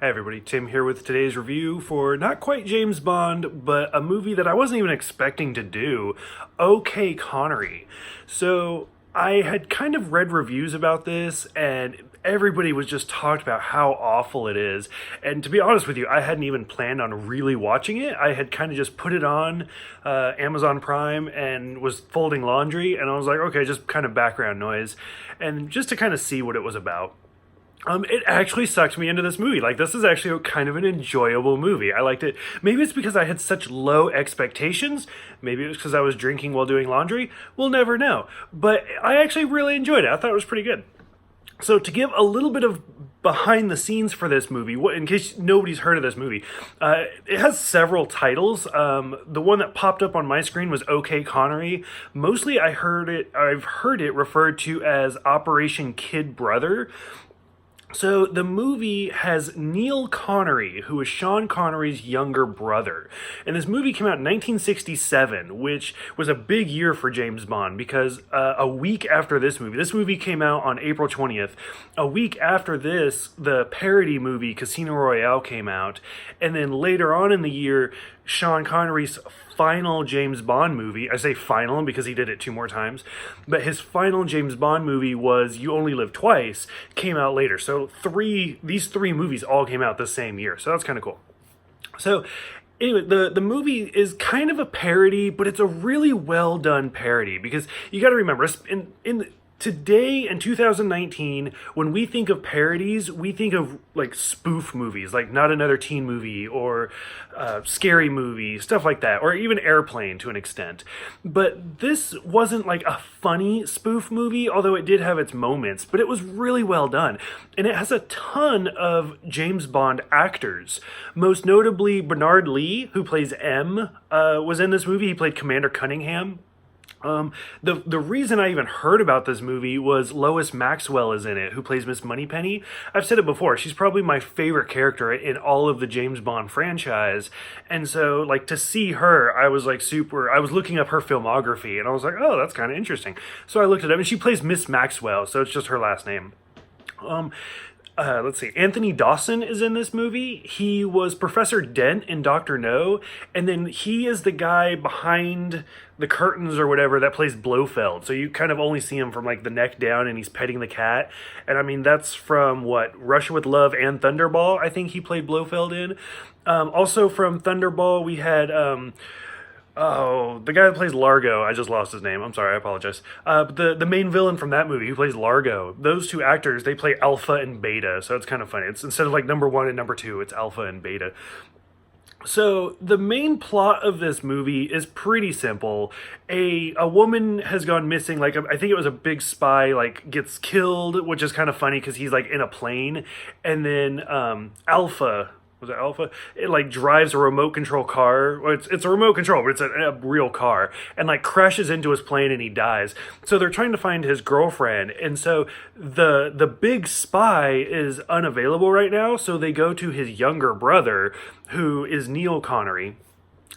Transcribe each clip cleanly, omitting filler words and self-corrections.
Hey everybody, Tim here with today's review for not quite James Bond, but a movie that I wasn't even expecting to do, OK Connery. So I had kind of read reviews about this and everybody was just talked about how awful it is. And to be honest with you, I hadn't even planned on really watching it. I had kind of just put it on Amazon Prime and was folding laundry and I was like, okay, just kind of background noise and just to kind of see what it was about. It actually sucked me into this movie. Like, this is actually kind of an enjoyable movie. I liked it. Maybe it's because I had such low expectations. Maybe it was because I was drinking while doing laundry. We'll never know. But I actually really enjoyed it. I thought it was pretty good. So to give a little bit of behind the scenes for this movie, in case nobody's heard of this movie, it has several titles. The one that popped up on my screen was OK Connery. Mostly I've heard it referred to as Operation Kid Brother. So the movie has Neil Connery, who is Sean Connery's younger brother. And this movie came out in 1967, which was a big year for James Bond because a week after this movie came out on April 20th. A week after this, the parody movie Casino Royale came out. And then later on in the year, Sean Connery's final James Bond movie, I say final because he did it two more times, but his final James Bond movie was You Only Live Twice, came out later. So these three movies all came out the same year. So that's kind of cool. So anyway, the movie is kind of a parody, but it's a really well done parody because you got to remember today in 2019, when we think of parodies, we think of like spoof movies, like Not Another Teen Movie or Scary Movie, stuff like that, or even Airplane to an extent. But this wasn't like a funny spoof movie, although it did have its moments, but it was really well done. And it has a ton of James Bond actors. Most notably, Bernard Lee, who plays M, was in this movie. He played Commander Cunningham. The reason I even heard about this movie was Lois Maxwell is in it, who plays Miss Moneypenny. I've said it before, she's probably my favorite character in all of the James Bond franchise. And so, like, to see her, I was looking up her filmography, and I was like, oh, that's kind of interesting. So I looked it up, and she plays Miss Maxwell, so it's just her last name. Let's see. Anthony Dawson is in this movie. He was Professor Dent in Doctor No, and then he is the guy behind the curtains or whatever that plays Blofeld. So you kind of only see him from like the neck down, and he's petting the cat. And I mean, that's from Russia with Love and Thunderball. I think he played Blofeld in. Also from Thunderball, we had the guy that plays Largo, I just lost his name. I'm sorry, I apologize. But the main villain from that movie who plays Largo, those two actors, they play Alpha and Beta, so it's kind of funny. It's instead of like number one and number two, it's Alpha and Beta. So the main plot of this movie is pretty simple. A woman has gone missing, like I think it was a big spy, like gets killed, which is kind of funny because he's like in a plane, and then Alpha. Was it Alpha? It like drives a remote control car. Well, it's a remote control, but it's a real car, and like crashes into his plane and he dies. So they're trying to find his girlfriend, and so the big spy is unavailable right now. So they go to his younger brother, who is Neil Connery.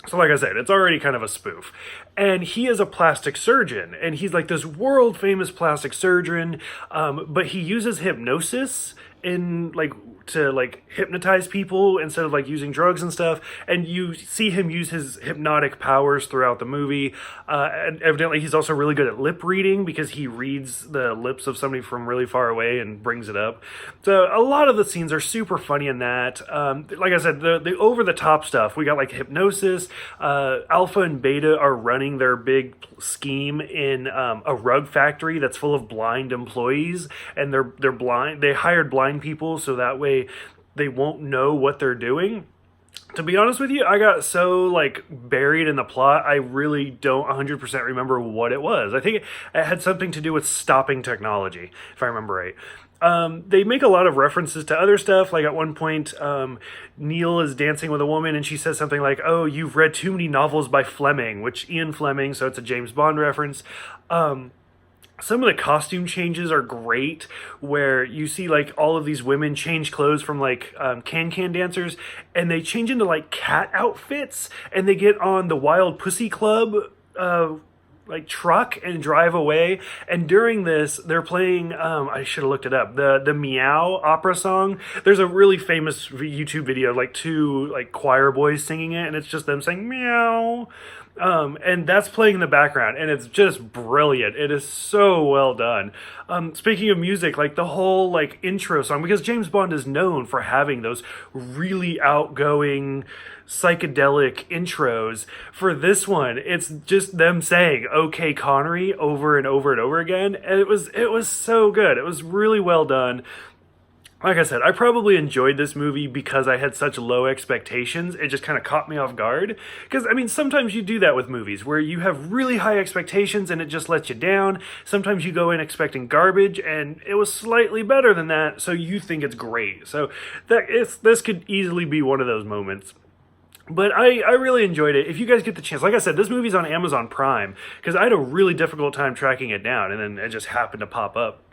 So like I said, it's already kind of a spoof. And he is a plastic surgeon, and he's like this world famous plastic surgeon, but he uses hypnosis to hypnotize people instead of like using drugs and stuff. And you see him use his hypnotic powers throughout the movie. And evidently he's also really good at lip reading because he reads the lips of somebody from really far away and brings it up. So a lot of the scenes are super funny in that. Like I said, the over the top stuff, we got like hypnosis. Alpha and Beta are running their big scheme in a rug factory that's full of blind employees, and they're blind. They hired blind people so that way they won't know what they're doing. To be honest with you, I got so like buried in the plot, I really don't 100% remember what it was. I think it had something to do with stopping technology, if I remember right. They make a lot of references to other stuff. Like at one point, Neil is dancing with a woman and she says something like, oh, you've read too many novels by Fleming, which Ian Fleming, so it's a James Bond reference. Some of the costume changes are great, where you see like all of these women change clothes from like can-can dancers, and they change into like cat outfits, and they get on the Wild Pussy Club like truck and drive away. And during this, they're playing. I should have looked it up. The Meow opera song. There's a really famous YouTube video, like two like choir boys singing it, and it's just them saying meow. And that's playing in the background, and it's just brilliant. It is so well done. Speaking of music, like the whole like intro song, because James Bond is known for having those really outgoing psychedelic intros. For this one, it's just them saying "Okay, Connery" over and over and over again, and it was so good. It was really well done. Like I said, I probably enjoyed this movie because I had such low expectations. It just kind of caught me off guard. Because, I mean, sometimes you do that with movies where you have really high expectations and it just lets you down. Sometimes you go in expecting garbage and it was slightly better than that, so you think it's great. So this could easily be one of those moments. But I really enjoyed it. If you guys get the chance, like I said, this movie's on Amazon Prime because I had a really difficult time tracking it down, and then it just happened to pop up.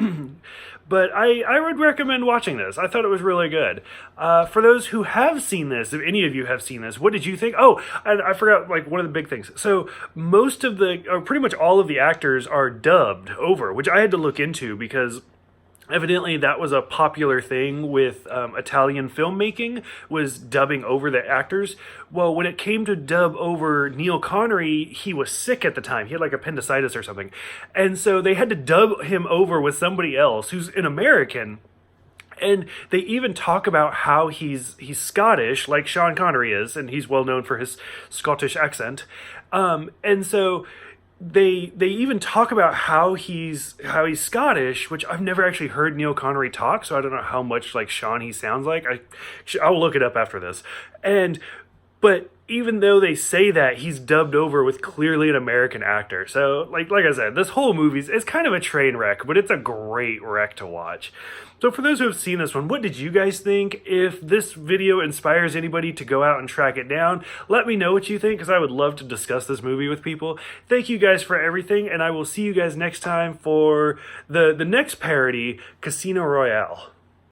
But I would recommend watching this. I thought it was really good. For those who have seen this, if any of you have seen this, what did you think? Oh, and I forgot like one of the big things. So most of or pretty much all of the actors are dubbed over, which I had to look into because evidently that was a popular thing with Italian filmmaking, was dubbing over the actors. Well, when it came to dub over Neil Connery, he was sick at the time. He had like appendicitis or something. And so they had to dub him over with somebody else who's an American. And they even talk about how he's Scottish, like Sean Connery is, and he's well known for his Scottish accent. And so they even talk about how he's Scottish, which I've never actually heard Neil Connery talk, so I don't know how much like Sean he sounds like. I'll look it up after this. But even though they say that, he's dubbed over with clearly an American actor. So like I said, this whole movie is kind of a train wreck, but it's a great wreck to watch. So for those who have seen this one, what did you guys think? If this video inspires anybody to go out and track it down, let me know what you think, because I would love to discuss this movie with people. Thank you guys for everything, and I will see you guys next time for the next parody, Casino Royale.